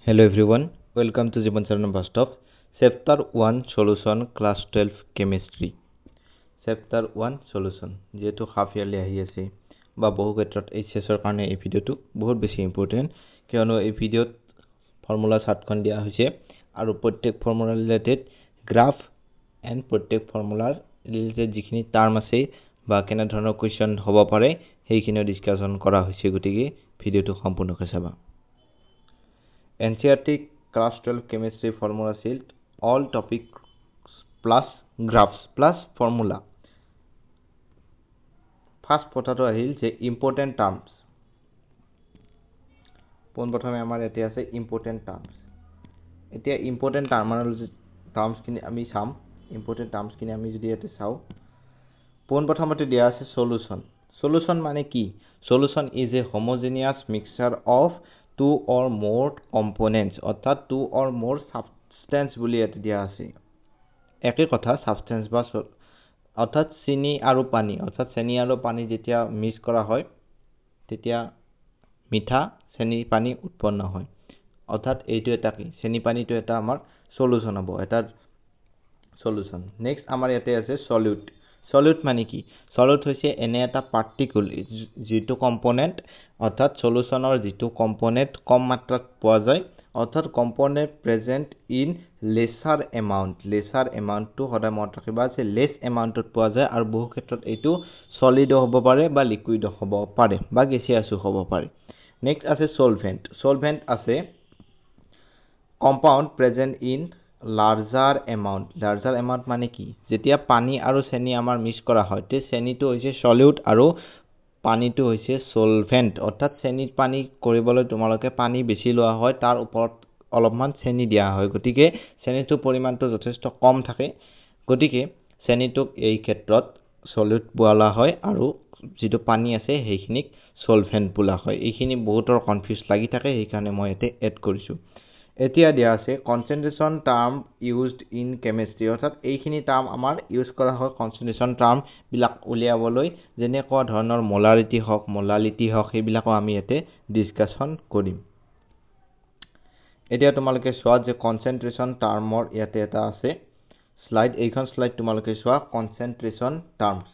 Hello everyone, welcome to Jiban Saranam Bastov. Chapter 1 Solution Class 12 Chemistry. Chapter 1 Solution. যেহেতু half yearly আহি আছে বা বহু ক্ষেত্ৰত এইচএছৰ কাৰণে এই ভিডিওটো বহুত বেছি ইম্পৰ্টেণ্ট কিয়নো এই ভিডিওত ফৰ্মুলা চাৰ্টখন দিয়া হৈছে আৰু প্ৰত্যেক ফৰ্মুলা ৰিলেটেড গ্ৰাফ এণ্ড প্ৰত্যেক ফৰ্মুলাৰ ৰিলেটেড যিখিনি টাৰ্ম আছে বা কেনে ধৰণৰ কুৱেশ্যন হ'ব পাৰে সেইখিনিও ডিছকাশ্যন কৰা হৈছে গতিকে ভিডিওটো সম্পূৰ্ণকৈ চাবা NCERT class 12 chemistry formula shield all topics plus graphs plus formula first potato আহিল যে important terms পোন প্ৰথমে আমাৰ এতে আছে important terms এতিয়া important terms কিনি আমি চাম important terms কিনি আমি যদি এতে চাও পোন প্ৰথমতে দিয়া আছে solution মানে কি solution is a homogeneous mixture of two or more components অর্থাৎ two or more substance বুলি এতে দিয়া আছে একে কথা substance বা অর্থাৎ চিনি আৰু পানী অৰ্থাৎ চেনি আৰু পানী যেতিয়া মিক্স কৰা হয় তেতিয়া মিঠা চেনি পানী উৎপন্ন হয় অৰ্থাৎ এইটো এটা কি চেনি পানীটো এটা আমাৰ সলিউশন হ'ব এটা সলিউশন নেক্সট আমাৰ ইয়াতে আছে সলিউট মানে কি সলিউট হৈছে এনে এটা পাৰ্টিকুল যেটো কম্পোনেন্ট অৰ্থাৎ সলিউশনৰ যেটো কম্পোনেন্ট কম মাত্ৰাত পোৱা যায় অৰ্থাৎ component present in lesser amount too সদায় মনত ৰাখিবা যে লেস এমাউন্টত পোৱা যায় আৰু বহু ক্ষেত্ৰত এইটো সলিড হ'ব পাৰে বা লিকুইড হ'ব পাৰে বা গেছিয়াছও হ'ব পাৰে নেক্সট আছে সলভেন্ট আছে compound present in larger amount মানে কি যেতিয়া পানী আৰু চেনি আমাৰ মিক্স কৰা হয় তে চেনিটো হৈছে সলিউট আৰু পানীটো হৈছে সলভেন্ট অৰ্থাৎ চেনি পানী কৰিবলৈ তোমালোকে পানী বেছি লোৱা হয় তাৰ ওপৰত অলপমান চেনি দিয়া হয় গতিকে চেনিটো পৰিমাণটো যথেষ্ট কম থাকে গতিকে চেনিটোক এই ক্ষেত্ৰত সলিউট বোলা হয় আৰু যেটো পানী আছে সেইখিনিক সলভেন্ট বোলা হয় এইখিনি বহুতৰ কনফিউজ লাগি থাকে সেইকাৰণে মই এতে এড কৰিছো এতিয়া দিয়া আছে কনসেন্ট্ৰেশন টাৰ্ম ইউজড ইন কেমিস্ট্ৰি অৰ্থাৎ এইখিনি টাৰ্ম আমাৰ ইউজ কৰা হয় কনসেন্ট্ৰেশন টাৰ্ম বিলাক উলিয়াবলৈ যেনেকুৱা ধৰণৰ মোলালিটি হক সেইবিলাকো আমি এতে ডিসকাশন কৰিম এতিয়া তোমালোকে চোৱা যে কনসেন্ট্ৰেশন টাৰ্মৰ ইয়াতে এটা আছে স্লাইড এইখন স্লাইড তোমালোকে চোৱা কনসেন্ট্ৰেশন টাৰ্মস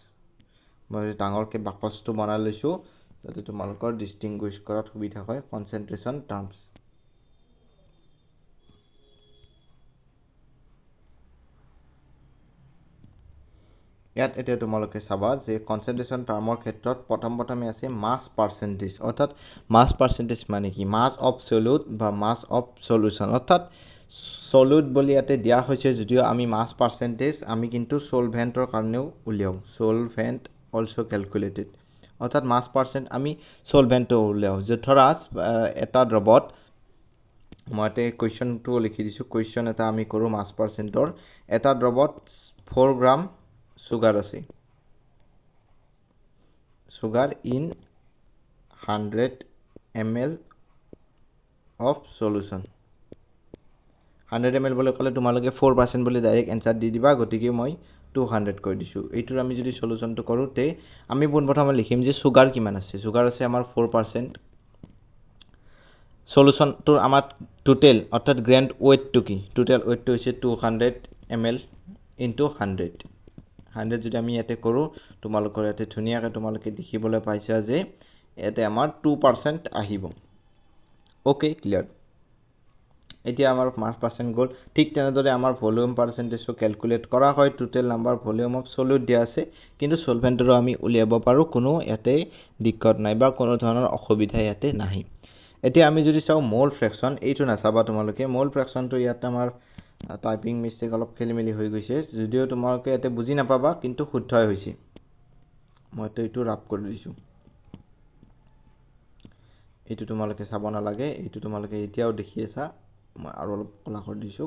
মই ডাঙৰকে বাকসটো বনাই লৈছো যাতে তোমালোকৰ ডিস্টিংগুইশ কৰাত সুবিধা হয় কনসেন্ট্ৰেশন টাৰ্মস ইয়াত এতিয়া তোমালোকে চাবা যে কনসেন্ট্ৰেশন টাৰ্মৰ ক্ষেত্ৰত প্ৰথমে আছে মাস পার্সেন্টেজ অর্থাৎ মাস পার্সেন্টেজ মানে কি মাস অফ সলিউট বা মাস অফ সলিউশন অর্থাৎ সলিউট বুলি ইয়াতে দিয়া হৈছে যদিও আমি মাস পার্সেন্টেজ আমি কিন্তু সলভেন্টৰ কাৰণেও উলিয়াও সলভেন্ট অলসো ক্যালকুলেটেড অৰ্থাৎ মাস পাৰ্সেন্ট আমি সলভেন্টও উলিয়াও যে ধৰা এটা দ্ৰৱত মইতে কোৱেশ্চনটো লিখি দিছো কোৱেশ্চন এটা আমি কৰো মাস পাৰ্সেন্টৰ এটা দ্ৰৱত 4 গ্ৰাম sugar আছে sugar in 100 ml of solution 100 ml বলে কলে তোমালোকে 4% বলে ডাইরেক্ট आंसर দি দিবা গতিকে মই 200 কৈ দিছো এইটোৰ আমি যদি সলিউশনটো কৰো তে আমি প্ৰথমে লিখিম যে সুগাৰ কিমান আছে সুগাৰ আছে আমাৰ 4% সলিউশনটো আমাৰ টোটাল অৰ্থাৎ গ্ৰেন্ড ওয়েটটো কি টোটাল ওয়েটটো হৈছে 200 ml into 100 যদি আমি ইয়াতে কৰো তোমালোকৰ ইয়াতে ধুনিয়াকৈ তোমালোকে দেখিবলৈ পাইছা যে ইয়াতে আমাৰ 2% আহিব ওকে ক্লিয়াৰ এতিয়া আমাৰ মাস পাৰ্সেন্ট গল ঠিক তেনেদৰে আমাৰ ভলিউম পাৰ্সেন্টেজটো ক্যালকুলেট কৰা হয় total number volume of solute দিয়া আছে কিন্তু সলভেন্টৰো আমি উলিয়াব পাৰো কোনো ইয়াতে দিক্কত নাই বা কোনো ধৰণৰ অসুবিধা ইয়াতে নাই এতিয়া আমি যদি চাও মোল ফ্ৰেকশন এইটো নাচাবা তোমালোকে মোল ফ্ৰেকশনটো ইয়াতে আমাৰ টাইপিং মিস্টেক অলপ খেলিমেলি হৈ গৈছে যদিও তোমালোকে এতে বুজি নাপাবা কিন্তু শুদ্ধই হৈছে মই তো এইটো ৰাপ কৰি দিছো এইটো তোমালোকে চাব না লাগে এইটো তোমালোকে এতিয়াও দেখি আছা মই আৰু অলপ কলা কৰি দিছো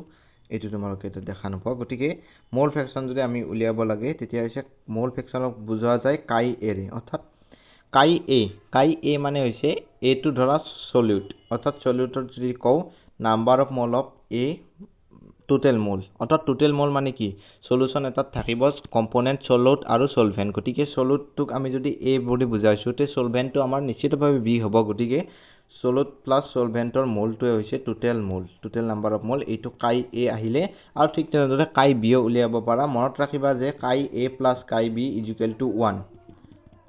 এইটো তোমালোকে এটা দেখা নাপাও গতিকে মোল ফ্ৰেকশন যদি আমি উলিয়াব লাগে তেতিয়া হৈছে মোল ফ্ৰেকশনক বুজোৱা যায় কাই এ ৰে অৰ্থাৎ কাই এ মানে হৈছে এটো ধৰা সলিউট অৰ্থাৎ সলিউটৰ যদি কও number of mole of A total mole অৰ্থাৎ টোটাল মোল মানে কি সলিউশন এটাত থাকিব কম্পোনেন্ট সলিউট আৰু সলভেন্ট গতিকে সলিউটটোক আমি যদি এ বুলি বুজাইছো তে সলভেন্টটো আমাৰ নিশ্চিতভাৱে বি হ'ব গতিকে solute plus solvent or mole to hoise total number of mole eto chi a ahile aru thik tenodore chi b uliaba para monot rakhiba je chi a plus chi b is equal to 1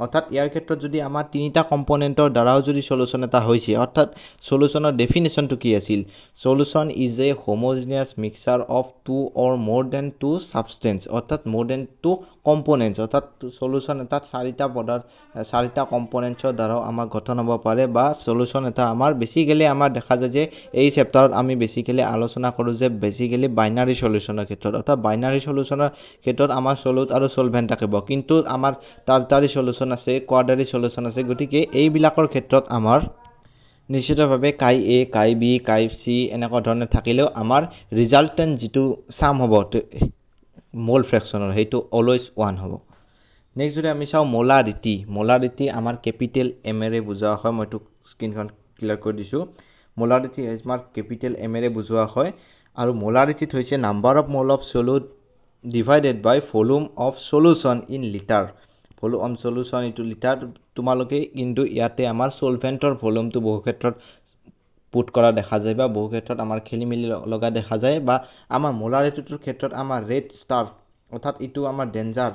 অর্থাৎ ইয়াৰ ক্ষেত্ৰত যদি আমাৰ তিনিটা কম্পোনেন্টৰ দ্বাৰাও যদি solution এটা হৈছে অৰ্থাৎ সলিউশনৰ ডেফিনিশনটো কি আছিল solution is a homogeneous mixture of two or more than two substance অৰ্থাৎ মোৰ দেন টু কম্পোনেন্টস অৰ্থাৎ সলিউশন এটা চাৰিটা পদাৰ্থ চাৰিটা কম্পোনেন্টছৰ দ্বাৰাও আমাৰ গঠন হ'ব পাৰে বা সলিউশন এটা আমাৰ বেসিক্যালি আমাৰ দেখা যায় যে এই চেপ্টাৰত আমি বেসিক্যালি আলোচনা কৰো যে বেসিক্যালি বাইনাৰি সলিউশনৰ ক্ষেত্ৰত অৰ্থাৎ বাইনাৰি সলিউশনৰ ক্ষেত্ৰত আমাৰ সলিউট আৰু সলভেন্ট থাকিব কিন্তু আমাৰ টাৰ্টাৰি সলিউশন আছে কোৱাডাৰি সলিউশন আছে গতিকে এই বিলাকৰ ক্ষেত্ৰত আমাৰ নিশ্চিতভাৱে কাই এ কাই বি কাই সি এনেকুৱা ধৰণে থাকিলেও আমাৰ ৰিজাল্টেন্ট যেটো সাম হ'ব মোল ফ্ৰেকশনৰ হেতু অলৱেজ 1 হ'ব নেক্সট যদি আমি চাও মোলাৰিটি আমাৰ ক্যাপিটেল এম এৰে বুজোৱা হয় মইটো স্ক্ৰিনখন ক্লিয়াৰ কৰি দিছো মোলাৰিটি আমাৰ ক্যাপিটেল এম এৰে বুজোৱা হয় আৰু মোলাৰিটি হৈছে number of mole of solute divided by volume of solution in litre volume on solution into litre তোমালোকে কিন্তু ইয়াতে আমাৰ সলভেন্টৰ ভলিউমটো বহু ক্ষেত্ৰত পুট কৰা দেখা যায় বা বহু ক্ষেত্ৰত আমাৰ খেলিমেলি লগা দেখা যায় বা আমাৰ মোলাৰিটিৰ ক্ষেত্ৰত আমাৰ ৰেড ষ্টাৰ অৰ্থাৎ ইটো আমাৰ ডেঞ্জাৰ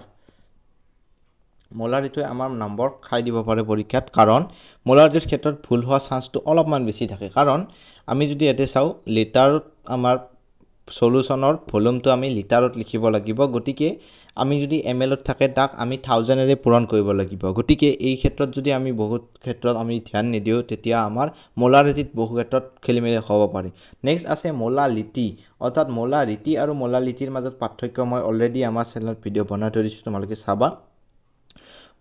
মোলাৰিটি আমাৰ নম্বৰ খাই দিব পাৰে পৰীক্ষাত কাৰণ মোলাৰিটিৰ ক্ষেত্ৰত ভুল হোৱা চান্সটো অলপমান বেছি থাকে কাৰণ আমি যদি এতে চাও লিটাৰত আমাৰ সলিউশনৰ ভলিউমটো আমি লিটাৰত লিখিব লাগিব গতিকে আমি যদি এমএলত থাকে তাক আমি 1000 এৰে পূৰণ কৰিব লাগিব গতিকে এই ক্ষেত্ৰত যদি আমি বহুত ক্ষেত্ৰত আমি ধ্যান নিদিও তেতিয়া আমাৰ মোলাৰিটিত বহু ক্ষেত্ৰত খেলিমেলি হ'ব পাৰে নেক্সট আছে মোলালিটি অৰ্থাৎ মোলাৰিটি আৰু মোলালিটিৰ মাজত পাৰ্থক্য মই অলৰেডি আমাৰ চেনেলত ভিডিও বনাই থৈ দিছো তোমালোকে চাবা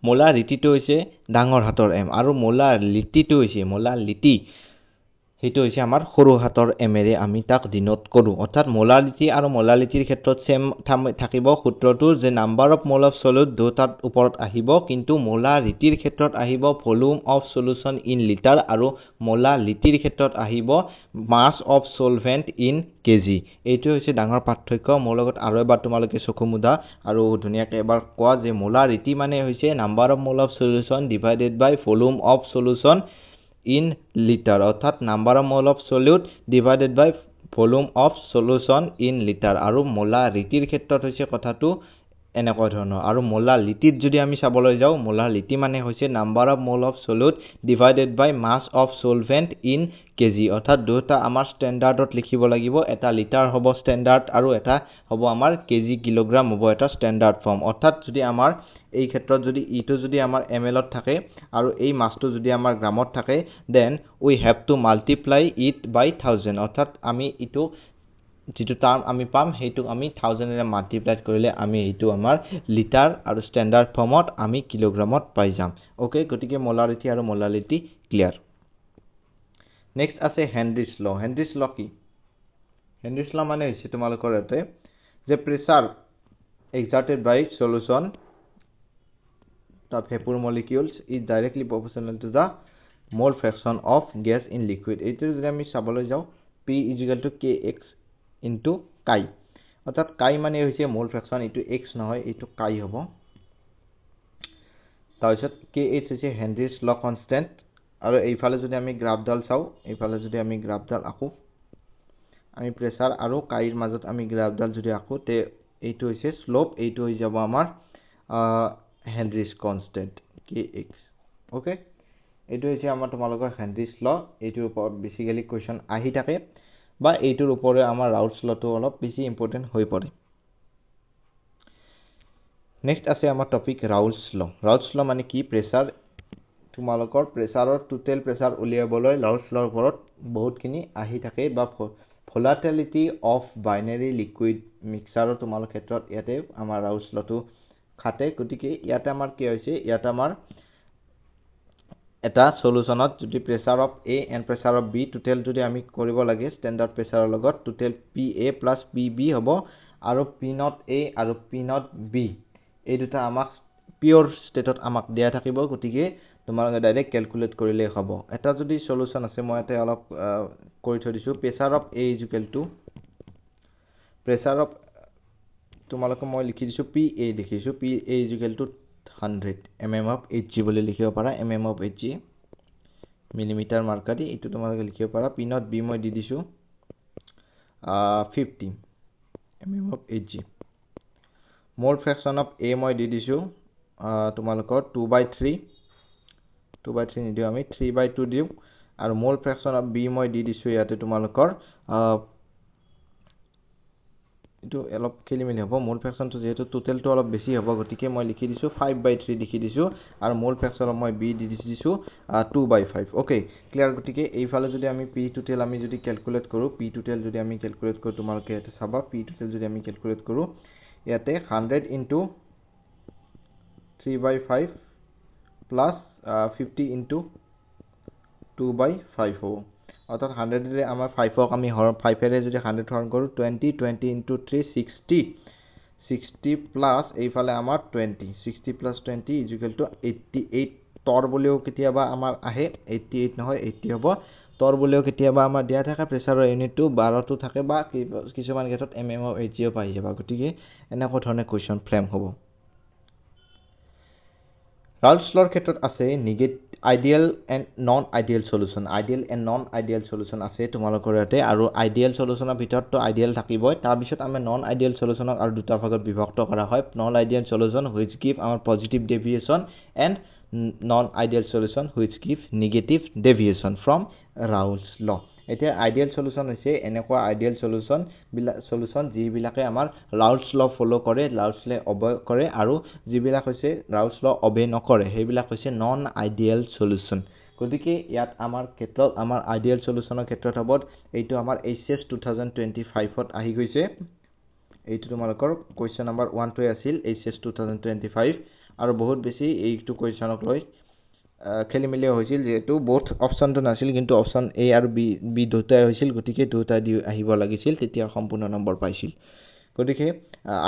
মোলাৰিটিটো হৈছে ডাঙৰ হাতৰ এম আৰু মোলালিটিটো হৈছে মোলালিটি হেতু হৈছে আমাৰ সৰু হাতৰ এমেৰে আমি তাক ডিনোট কৰো অৰ্থাৎ মোলাৰিটি আৰু মোলালিটিৰ ক্ষেত্ৰত সেম থাকিব সূত্ৰটো যে number of mole of solute দুটাৰ ওপৰত আহিব কিন্তু মোলাৰিটিৰ ক্ষেত্ৰত আহিব volume of solution in litre আৰু মোলালিটিৰ ক্ষেত্ৰত আহিব মাস অফ সলভেন্ট ইন কেজি এইটো হৈছে ডাঙৰ পাৰ্থক্য মোৰ লগত আৰু এবাৰ তোমালোকে চকু মুদা আৰু ধুনিয়াকৈ এবাৰ কোৱা যে মোলাৰিটি মানে হৈছে number of mole of solution divided by volume of solution in liter অর্থাৎ number of mole of solute divided by volume of solution in litre আৰু মোলাৰিটিৰ ক্ষেত্ৰত হৈছে কথাটো এনেকুৱা ধৰণৰ আৰু মোলালিটিত যদি আমি চাবলৈ যাও মোলালিটি মানে হৈছে number of mole of solute divided by mass of solvent in KG অৰ্থাৎ দুটা আমাৰ স্ট্যান্ডাৰ্ডত লিখিব লাগিব এটা লিটাৰ হ'ব স্ট্যান্ডাৰ্ড আৰু এটা হ'ব আমাৰ কেজি কিলোগ্ৰাম হ'ব এটা স্ট্যান্ডাৰ্ড ফৰ্ম অৰ্থাৎ যদি আমাৰ এই ক্ষেত্ৰত যদি ইটো যদি আমাৰ এমএলত থাকে আৰু এই মাসটো যদি আমাৰ গ্ৰামত থাকে then we have to multiply it by 1000 অৰ্থাৎ আমি ইটো যেটো টাৰ্ম আমি পাম হেতু আমি 1000 এৰে মাল্টিপ্লাই কৰিলে আমি এইটো আমাৰ লিটাৰ আৰু স্ট্যান্ডাৰ্ড ফৰ্মত আমি কিলোগ্ৰামত পাই যাম ওকে গতিকে মোলাৰিটি আৰু মোলালিটি ক্লিয়াৰ নেক্সট আছে হেনৰিজ ল কি হেনৰিজ ল মানে হৈছে তোমালোকৰ এতে যে প্ৰেসাৰ exerted by solution the vapor molecules is directly proportional to the mole fraction of gas in liquid এইটো যদি আমি চাবলৈ যাও p = kx into chi অৰ্থাৎ chi মানে হৈছে mole fraction এইটো x নহয় এইটো chi হ'ব তাৰপিছত kh হৈছে হেনৰিজ ল কনস্ট্যান্ট আৰু এইফালে যদি আমি গ্ৰাফডাল চাও এইফালে যদি আমি গ্ৰাফডাল আকো আমি প্ৰেসাৰ আৰু কাইৰ মাজত আমি গ্ৰাফডাল যদি আকো তে এইটো হৈছে স্লোপ এইটো হৈ যাব আমাৰ হেনৰিজ কনস্ট্যান্ট kx ওকে এইটো হৈছে আমাৰ তোমালোকৰ হেনৰিজ ল এইটোৰ ওপৰত বেসিক্যালি কোৱেশ্চন আহি থাকে বা এইটোৰ ওপৰে আমাৰ ৰাউলছ লটো অলপ বেছি ইম্পৰ্টেন্ট হৈ পৰে নেক্সট আছে আমাৰ টপিক ৰাউলছ ল মানে কি প্ৰেসাৰ তোমালোকৰ প্ৰেসাৰৰ টোটাল প্ৰেসাৰ উলিয়াবলৈ ৰাউলছ লৰ ওপৰত বহুতখিনি আহি থাকে বা ভলাটিলিটি অফ বাইনাৰি লিকুইড মিক্সচাৰৰ তোমালোকৰ ক্ষেত্ৰত ইয়াতে আমাৰ ৰাউলছ লটো খাটে গতিকে ইয়াতে আমাৰ কি হৈছে ইয়াতে আমাৰ এটা সলিউশনত যদি pressure of A and pressure of B total যদি আমি কৰিব লাগে স্ট্যান্ডাৰ্ড প্ৰেসাৰৰ লগত টোটাল PA প্লাস PB হ'ব আৰু P0 A আৰু P0 B এই দুটা আমাক পিওৰ স্টেটত আমাক দিয়া থাকিব গতিকে তোমালোকে ডাইৰেক্ট ক্যালকুলেট কৰিলে হ'ব এটা যদি সলিউশন আছে মই এতে অলপ কৰি থৈ দিছো প্ৰেসাৰ অফ A = প্ৰেসাৰ অফ তোমালোকে মই লিখি দিছো PA দেখিছো PA = 100 mm of Hg বুলি লিখিব পাৰা mm of Hg মিলিমিটাৰ মাৰ্কাৰী এইটো তোমালোকে লিখিব পাৰা পিনত বি মই দি দিছো 50 mm of Hg mole fraction of A মই দি দিছো তোমালোকৰ 2/3 নিদিও আমি 3/2 দিও আৰু mole fraction of B মই দি দিছো ইয়াতে তোমালোকৰ এটো অলপ খেলি মেলি হ'ব mole fraction টো যেহেতু টোটাল টো অলপ বেছি হ'ব গতিকে মই লিখি দিছো 5/3 লিখি দিছো আৰু mole fraction of মই B দি দিছো 2/5 ওকে ক্লিয়াৰ গতিকে এইফালে যদি আমি P total আমি যদি ক্যালকুলেট কৰো P total যদি আমি ক্যালকুলেট কৰো তোমালোকে এটা চাবা P total যদি আমি ক্যালকুলেট কৰো ইয়াতে 100 into 3/5 plus 50 into 2/5 হ'ব অর্থাৎ 100 রে আমার 5 ক আমি 5 এর যদি 100 হরণ কৰো 20 into 3 60 plus এইফালে আমাৰ 60 plus 20 is equal to 88 তৰ বলিও কেতিয়াবা আমাৰ আহে 88 নহয় 80 হ'ব তৰ বলিও কেতিয়াবা আমাৰ দিয়া থাকে প্ৰেসাৰৰ ইউনিটটো 12 টো থাকে বা কিছুমান ক্ষেত্ৰত mm of Hg পাই যাবা গতিকে এনেকুৱা ধৰণে কোৱেশ্চন ফ্ৰেম হ'ব Raoult's law ক্ষেত্ৰত আছে ideal and non ideal solution আছে তোমালোকৰ ইয়াতে আৰু ideal solutionৰ ভিতৰতো ideal থাকিবই তাৰ পিছত আমি non ideal solutionক আৰু দুটা ভাগত বিভক্ত কৰা হয় non ideal solution which give our positive deviation and non ideal solution which give negative deviation from Raoult's law এতিয়া ideal solution হৈছে এনেকুৱা ideal solution যিবিলাকে আমাৰ Raoult's law follow কৰে Raoult's law obey কৰে আৰু যিবিলাক হৈছে Raoult's law obey নকৰে সেইবিলাক হৈছে non ideal solution গতিকে ইয়াত আমাৰ ক্ষেত্ৰত আমাৰ ideal solutionৰ ক্ষেত্ৰত হ'ব এইটো আমাৰ HS 2025 ত আহি গৈছে এইটো তোমালোকৰ কোৱেশ্চন নম্বৰ 1 টো আছিল HS 2025 আৰু বহুত বেছি এইটো কোৱেশ্চনক লৈ খেলি মেলি হৈছিল যেটো both অপচনটো নাছিল কিন্তু অপচন A আৰু B দুটাই হৈছিল গতিকে দুটা দি আহিব লাগিছিল তেতিয়া সম্পূৰ্ণ নম্বৰ পাইছিল গতিকে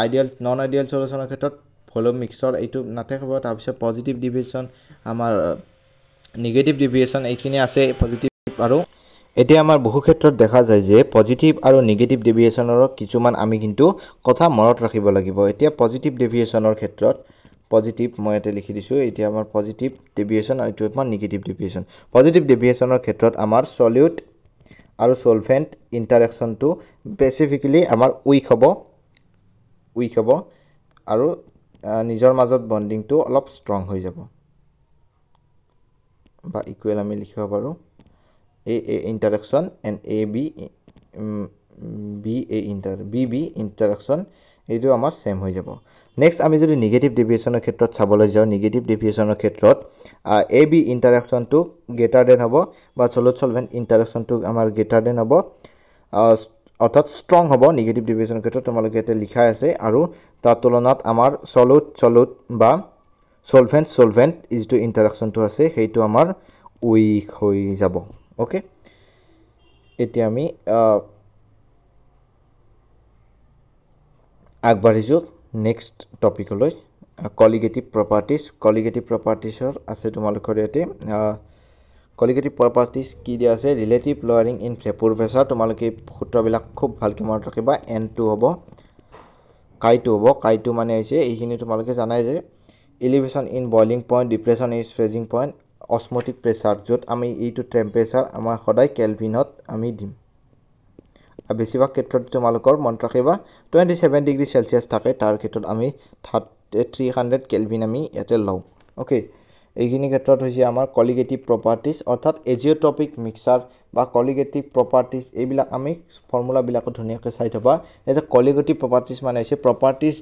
আইডিয়াল নন আইডিয়াল সলিউশনৰ ক্ষেত্ৰত ভলিউম মিক্সৰ এইটো নাথাকিব তাৰ পিছত পজিটিভ ডিভিয়েশন আমাৰ নেগেটিভ ডিভিয়েশন এইখিনি আছে পজিটিভ আৰু এতিয়া আমাৰ বহু ক্ষেত্ৰত দেখা যায় যে পজিটিভ আৰু নেগেটিভ ডিভিয়েশনৰ কিছুমান আমি কিন্তু কথা মনত ৰাখিব লাগিব এতিয়া পজিটিভ ডিভিয়েশনৰ ক্ষেত্ৰত পজিটিভ মই এতে লিখি দিছো এতিয়া আমাৰ পজিটিভ ডেভিয়েশন আৰু এটো আমাৰ নেগেটিভ ডেভিয়েশন পজিটিভ ডেভিয়েশনৰ ক্ষেত্ৰত আমাৰ সলিউট আৰু সলভেন্ট ইন্টাৰেকশনটো স্পেসিফিক্যালি আমাৰ উইক হ'ব আৰু নিজৰ মাজত বন্ডিংটো অলপ ষ্ট্ৰং হৈ যাব বা ইকুৱেল আমি লিখিব পাৰো A interaction and BB interaction এইটো আমাৰ সেম হৈ যাব নেক্সট আমি যদি নেগেটিভ ডেভিয়েশনৰ ক্ষেত্ৰত চাবলৈ যাও নেগেটিভ ডেভিয়েশনৰ ক্ষেত্ৰত AB ইন্টাৰেকশন টু গ্ৰেটাৰ দেন হ'ব বা সলিউট সলভেন্ট ইন্টাৰেকশন টু আমাৰ গ্ৰেটাৰ দেন হ'ব অৰ্থাৎ ষ্ট্ৰং হ'ব নেগেটিভ ডেভিয়েশনৰ ক্ষেত্ৰত তোমালোকে এতে লিখা আছে আৰু তাৰ তুলনাত আমাৰ সলিউট বা সলভেন্ট ইজ টু ইন্টাৰেকশন টু আছে সেইটো আমাৰ উইক হৈ যাব ওকে এতিয়া আমি আগবাঢ়িছো নেক্সট টপিকলৈ কলিগেটিভ প্ৰপাৰ্টিজৰ আছে তোমালোকৰ ইয়াতে কলিগেটিভ প্ৰপাৰ্টিজ কি দিয়া আছে ৰিলেটিভ লয়াৰিং ইন ভেপৰ প্ৰেছাৰ তোমালোকে সূত্ৰবিলাক খুব ভালকৈ মনত ৰাখিবা n2 হ'ব কাই2 মানে হৈছে এইখিনি তোমালোকে জানাই যে elevation in boiling point depression in freezing point osmotic pressure য'ত আমি এইটো টেম্পাৰেচাৰ আমাৰ সদায় কেলভিনত আমি দিম আৰু বেছিভাগ ক্ষেত্ৰত তোমালোকৰ মনত ৰাখিবা 27 ডিগ্ৰী সেলসিয়াস থাকে তাৰ ক্ষেত্ৰত আমি 300 কেলভিন আমি ইয়াতে লওঁ ওকে এইখিনি ক্ষেত্ৰত হৈছে আমাৰ কলিগেটিভ প্ৰপাৰ্টিজ অৰ্থাৎ এজিওট্ৰপিক মিক্সাৰ বা কলিগেটিভ প্ৰপাৰ্টিজ এইবিলাক আমি ফৰ্মুলা বিলাকত ধুনিয়াকৈ চাই থবা এটা কলিগেটিভ প্ৰপাৰ্টিজ মানে হৈছে properties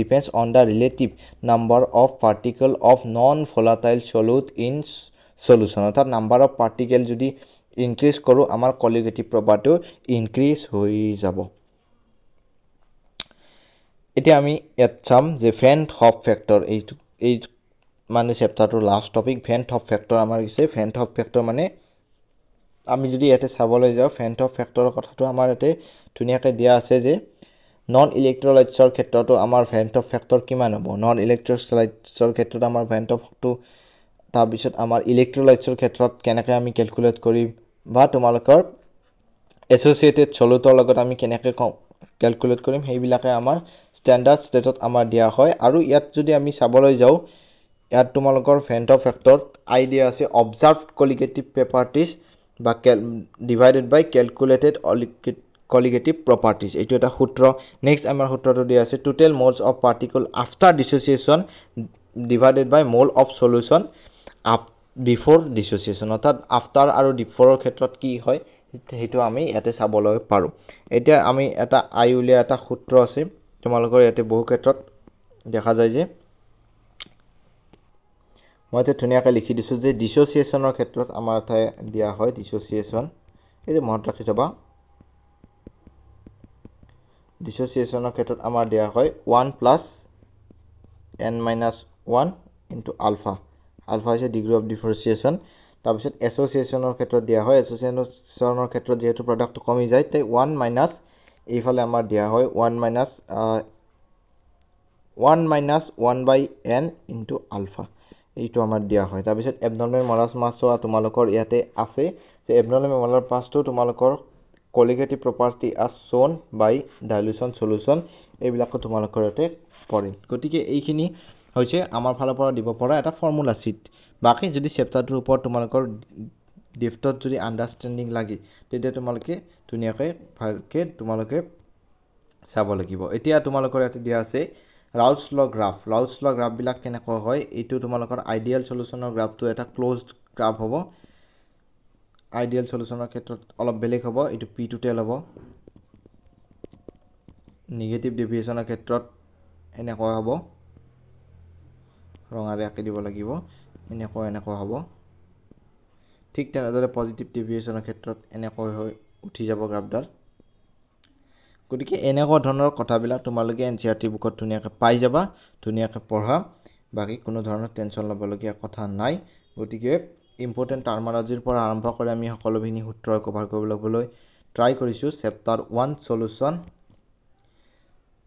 depends on the relative number of particle of non volatile solute in solution অৰ্থাৎ নাম্বাৰ অফ পাৰ্টিকেল যদি ইনক্ৰিজ কৰো আমাৰ কলিগেটিভ প্ৰপাৰ্টিও ইনক্ৰিজ হৈ যাব এতিয়া আমি ইয়াত চাম যে ভেন্ট হফ ফেক্টৰ এই মানে চেপ্টাৰটোৰ last topic van't Hoff factor আমাৰ হৈছে ভেন্ট হফ ফেক্টৰ মানে আমি যদি ইয়াতে চাবলৈ যাও ভেন্ট হফ ফেক্টৰৰ কথাটো আমাৰ ইয়াতে ধুনিয়াকৈ দিয়া আছে যে নন ইলেক্ট্ৰোলাইটছৰ ক্ষেত্ৰতো আমাৰ ভেন্ট হফ ফেক্টৰ কিমান হ'ব নন ইলেক্ট্ৰোলাইটছৰ ক্ষেত্ৰত আমাৰ ভেন্ট হফটো তাৰ পিছত আমাৰ ইলেক্ট্ৰোলাইটছৰ ক্ষেত্ৰত কেনেকৈ আমি ক্যালকুলেট কৰিম বা তোমালোকৰ এছ'চিয়েটেড সলিউটৰ লগত আমি কেনেকৈ ক্যালকুলেট কৰিম সেইবিলাকে আমাৰ স্ট্যান্ডাৰ্ড স্টেটত আমাৰ দিয়া হয় আৰু ইয়াত যদি আমি চাবলৈ যাও ইয়াত তোমালোকৰ ফেণ্ট ফেক্টৰ আইডিয়া আছে অবজাৰ্ভড কলিগেটিভ প্ৰপাৰ্টিজ বা divided by calculated colligative properties এইটো এটা সূত্ৰ নেক্সট আমাৰ সূত্ৰটো দিয়া আছে total moles of particle after dissociation divided by mole of solution up before dissociation অৰ্থাৎ আফটাৰ আৰু বিফোৰৰ ক্ষেত্ৰত কি হয় সেইটো আমি ইয়াতে চাবলৈ পাৰো এতিয়া আমি এটা আইউলিয়া এটা সূত্ৰ আছে তোমালোকৰ ইয়াতে বহু ক্ষেত্ৰত দেখা যায় যে মই তে ধুনিয়াকৈ লিখি দিছো যে ডিসোসিয়েশনৰ ক্ষেত্ৰত আমাৰ ঠাই দিয়া হয় ডিসোসিয়েশন এই যে মনত ৰাখি থবা ডিসোসিয়েশনৰ ক্ষেত্ৰত আমাৰ দিয়া হয় 1 plus n minus 1 into alpha alpha is a degree of differentiation তাৰপিছত এসোসিয়েশনৰ ক্ষেত্ৰত দিয়া হয় এসোসিয়েশনৰ ক্ষেত্ৰত যেহেতু প্ৰডাক্ট কমি যায় তাই 1 minus এইফালে আমাৰ দিয়া হয় 1 minus 1 by n into alpha এইটো আমাৰ দিয়া হয় তাৰপিছত এবনৰ্মেল মলাছ মাছটো তোমালোকৰ ইয়াতে আছে যে এবনৰ্মেল মলাছ মাছটো তোমালোকৰ colligative property as shown by dilution solution এইবিলাকো তোমালোকৰ ইয়াতে পৰে গতিকে এইখিনি হৈছে আমাৰ ফালৰ পৰা দিব পৰা এটা ফৰ্মুলা শীট বাকি যদি চেপ্টাৰটোৰ ওপৰত তোমালোকৰ ডেফটত যদি আন্ডাৰষ্টেণ্ডিং লাগে তেতিয়া তোমালোকে ধুনিয়াকৈ ভালকে তোমালোকে চাব লাগিব এতিয়া তোমালোকৰ ইয়াতে দিয়া আছে ৰাউছ ল গ্ৰাফ বিলাক কেনেকৈ হয় এইটো তোমালোকৰ আইডিয়াল সলিউশনৰ গ্ৰাফটো এটা ক্লোজড গ্ৰাফ হ'ব আইডিয়াল সলিউশনৰ ক্ষেত্ৰত অলপ বেলেগ হ'ব এইটো p to টেল হ'ব নেগেটিভ ডেভিয়েশনৰ ক্ষেত্ৰত এনেকৈ হ'ব ৰঙাৰে আঁকি দিব লাগিব এনেকৈ হ'ব ঠিক তেনেদৰে পজিটিভ ডেভিয়েশনৰ ক্ষেত্ৰত এনেকৈ হৈ উঠি যাব গ্ৰাফডাল গতিকে এনেকুৱা ধৰণৰ কথাবিলাক তোমালোকে এনচিআৰটি বুকত ধুনিয়াকৈ পাই যাবা ধুনিয়াকৈ পঢ়া বাকি কোনো ধৰণৰ টেনচন ল'বলগীয়া কথা নাই গতিকে ইম্পৰ্টেন্ট টাৰ্মিনলজিৰ পৰা আৰম্ভ কৰি আমি সকলোখিনি সূত্ৰ কভাৰ কৰিবলৈ ট্ৰাই কৰিছো chapter 1 solution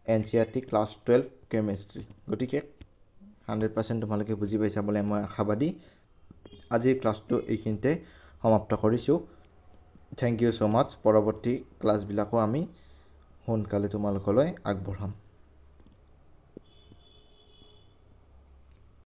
NCERT class 12 chemistry গতিকে 100% তোমালোকে বুজি পাইছা বুলি মই আশাবাদী আজিৰ ক্লাসটো এইখিনিতে সমাপ্ত কৰিছো থ্যাংক ইউ সো মাচ পৰৱৰ্তী ক্লাস বিলাকো আমি সোনকালে তোমালোকলৈ আগবঢ়াম